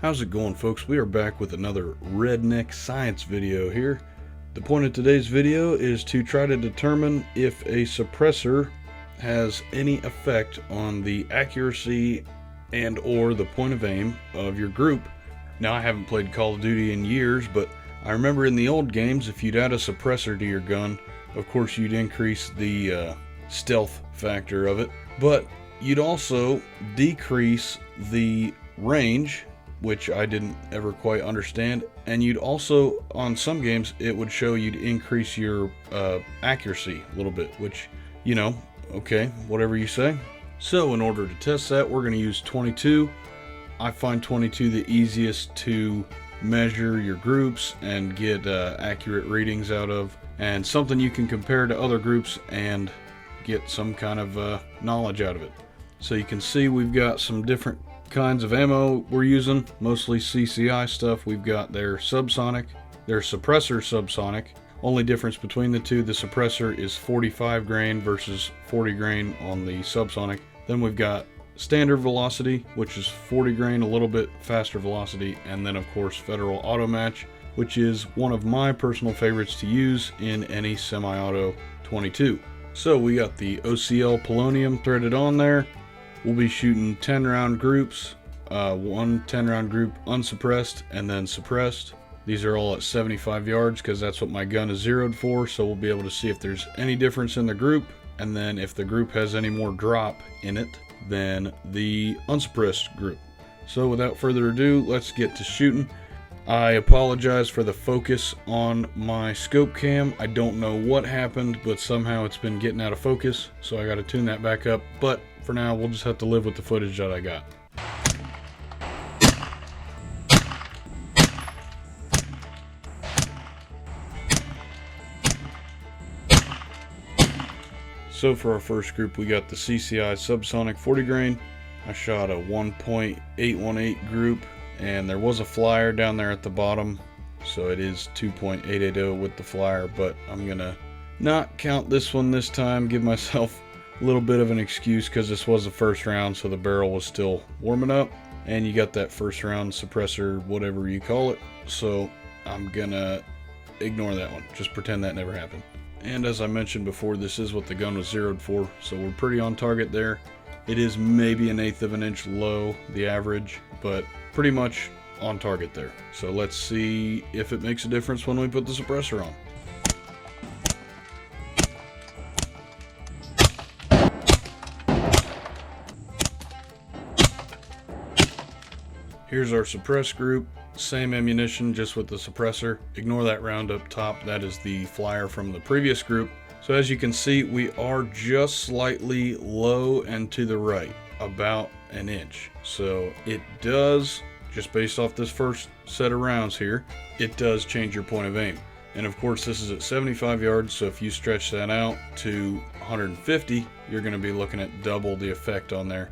How's it going, folks? We are back with another redneck science video here. The point of today's video is to try to determine if a suppressor has any effect on the accuracy and or the point of aim of your group. Now, I haven't played Call of Duty in years, but I remember in the old games, if you'd add a suppressor to your gun, of course you'd increase the stealth factor of it, but you'd also decrease the range, which I didn't ever quite understand, and you'd also, on some games, it would show you'd increase your accuracy a little bit, which, you know, okay, whatever you say. So in order to test that, we're going to use 22. I find 22 the easiest to measure your groups and get accurate readings out of, and something you can compare to other groups and get some kind of knowledge out of it. So you can see we've got some different kinds of ammo we're using, mostly CCI stuff. We've got their subsonic, their suppressor subsonic. Only difference between the two, the suppressor is 45 grain versus 40 grain on the subsonic. Then we've got standard velocity, which is 40 grain, a little bit faster velocity, and then of course Federal Auto Match, which is one of my personal favorites to use in any semi-auto 22. So we got the OCL polonium threaded on there. We'll be shooting 10 round groups, one 10 round group unsuppressed and then suppressed. These are all at 75 yards because that's what my gun is zeroed for, so we'll be able to see if there's any difference in the group, and then if the group has any more drop in it than the unsuppressed group. So without further ado, let's get to shooting. I apologize for the focus on my scope cam. I don't know what happened, but somehow it's been getting out of focus, so I got to tune that back up. But for now, we'll just have to live with the footage that I got. So for our first group, we got the CCI subsonic 40 grain. I shot a 1.818 group, and there was a flyer down there at the bottom, so it is 2.880 with the flyer, but I'm gonna not count this one this time, give myself a little bit of an excuse because this was the first round, so the barrel was still warming up, and you got that first round suppressor, whatever you call it, so I'm gonna ignore that one, just pretend that never happened. And as I mentioned before, this is what the gun was zeroed for, so we're pretty on target there. It is maybe 1/8 of an inch low, the average, but pretty much on target there. So let's see if it makes a difference when we put the suppressor on. Here's our suppressed group, same ammunition, just with the suppressor. Ignore that round up top, that is the flyer from the previous group. So as you can see, we are just slightly low and to the right, about an inch. So it does, just based off this first set of rounds here, it does change your point of aim. And of course this is at 75 yards, so if you stretch that out to 150, you're gonna be looking at double the effect on there.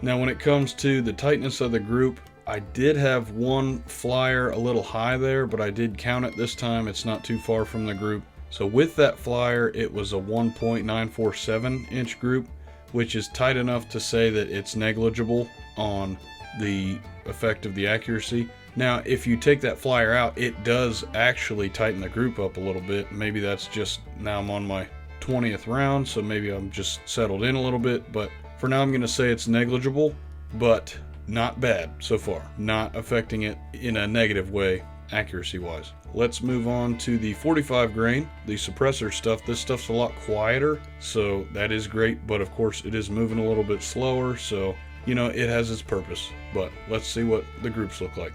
Now when it comes to the tightness of the group, I did have one flyer a little high there, but I did count it this time. It's not too far from the group. So with that flyer, it was a 1.947 inch group, which is tight enough to say that it's negligible on the effect of the accuracy. Now, if you take that flyer out, it does actually tighten the group up a little bit. Maybe that's just, now I'm on my 20th round, so maybe I'm just settled in a little bit, but for now I'm gonna say it's negligible, but not bad so far. Not affecting it in a negative way, accuracy wise. Let's move on to the 45 grain, the suppressor stuff. This stuff's a lot quieter, so that is great, but of course it is moving a little bit slower, so you know, it has its purpose. But let's see what the groups look like.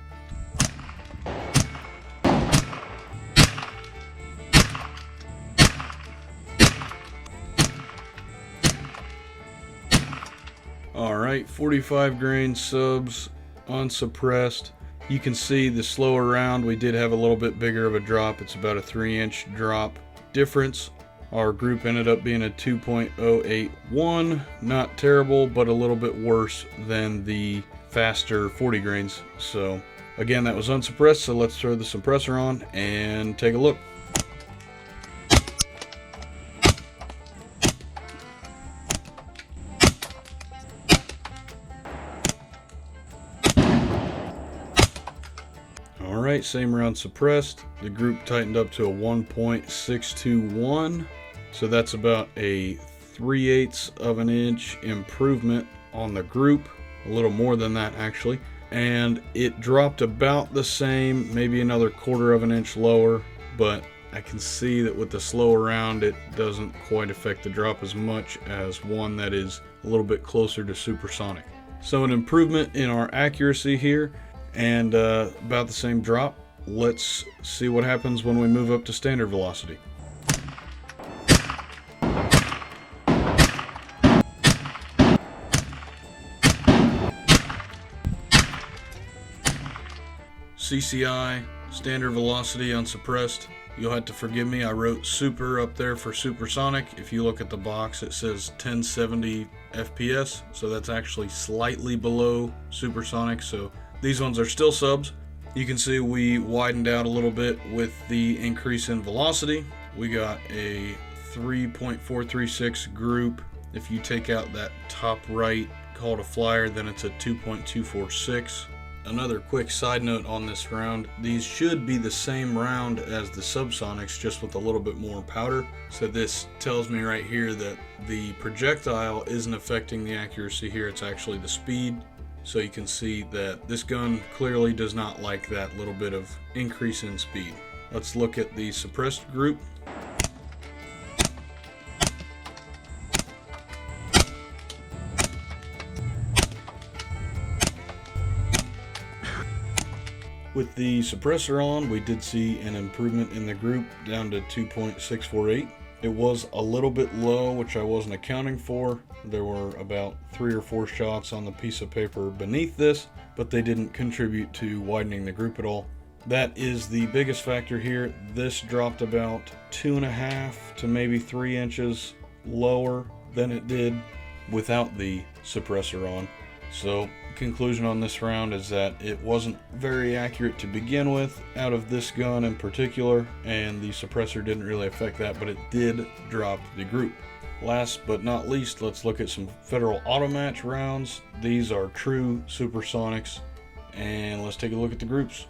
Alright, 45 grain subs, unsuppressed. You can see the slower round, we did have a little bit bigger of a drop. It's about a 3-inch drop difference. Our group ended up being a 2.081. Not terrible, but a little bit worse than the faster 40 grains. So again, that was unsuppressed, so let's throw the suppressor on and take a look. Alright, same round suppressed. The group tightened up to a 1.621. So that's about a 3/8 of an inch improvement on the group. A little more than that actually. And it dropped about the same, maybe another 1/4 of an inch lower, but I can see that with the slower round it doesn't quite affect the drop as much as one that is a little bit closer to supersonic. So an improvement in our accuracy here, and about the same drop. Let's see what happens when we move up to standard velocity. CCI, standard velocity unsuppressed. You'll have to forgive me, I wrote super up there for supersonic. If you look at the box, it says 1070 FPS, so that's actually slightly below supersonic, so these ones are still subs. You can see we widened out a little bit with the increase in velocity. We got a 3.436 group. If you take out that top right call to flyer, then it's a 2.246. Another quick side note on this round, these should be the same round as the subsonics, just with a little bit more powder. So this tells me right here that the projectile isn't affecting the accuracy here, it's actually the speed. So you can see that this gun clearly does not like that little bit of increase in speed. Let's look at the suppressed group. With the suppressor on, we did see an improvement in the group down to 2.648. It was a little bit low, which I wasn't accounting for. There were about 3 or 4 shots on the piece of paper beneath this, but they didn't contribute to widening the group at all. That is the biggest factor here. This dropped about 2.5 to maybe 3 inches lower than it did without the suppressor on. So conclusion on this round is that it wasn't very accurate to begin with out of this gun in particular, and the suppressor didn't really affect that, but it did drop the group. Last but not least, let's look at some Federal Automatch rounds. These are true supersonics, and let's take a look at the groups.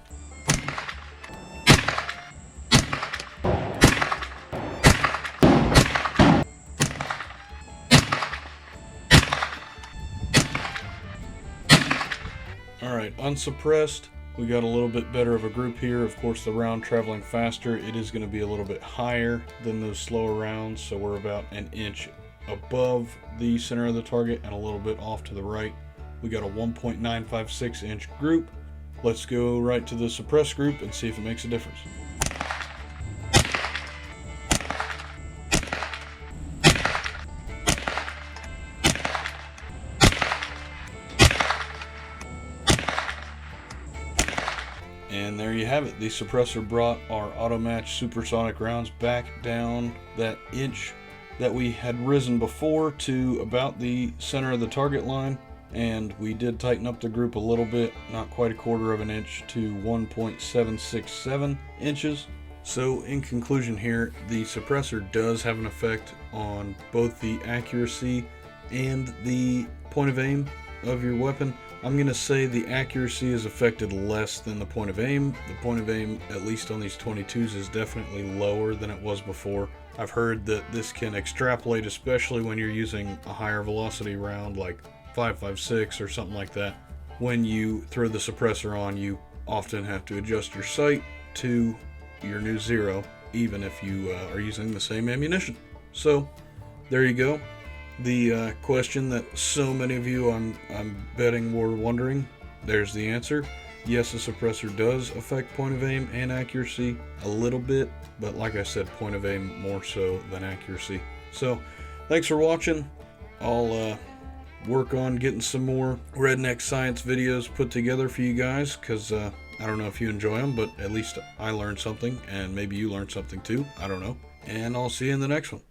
Alright, unsuppressed, we got a little bit better of a group here. Of course, the round traveling faster, it is going to be a little bit higher than those slower rounds, so we're about an inch above the center of the target and a little bit off to the right. We got a 1.956 inch group. Let's go right to the suppressed group and see if it makes a difference. And there you have it. The suppressor brought our Automatch supersonic rounds back down that inch that we had risen before to about the center of the target line. And we did tighten up the group a little bit, not quite a 1/4 of an inch, to 1.767 inches. So in conclusion here, the suppressor does have an effect on both the accuracy and the point of aim of your weapon. I'm going to say the accuracy is affected less than the point of aim. The point of aim, at least on these 22s, is definitely lower than it was before. I've heard that this can extrapolate, especially when you're using a higher velocity round like 5.56 or something like that. When you throw the suppressor on, you often have to adjust your sight to your new 0, even if you are using the same ammunition. So there you go. The question that so many of you, I'm betting, were wondering, there's the answer. Yes, the suppressor does affect point of aim and accuracy a little bit, but like I said, point of aim more so than accuracy. So thanks for watching. I'll work on getting some more redneck science videos put together for you guys, because I don't know if you enjoy them, but at least I learned something, and maybe you learned something too. I don't know. And I'll see you in the next one.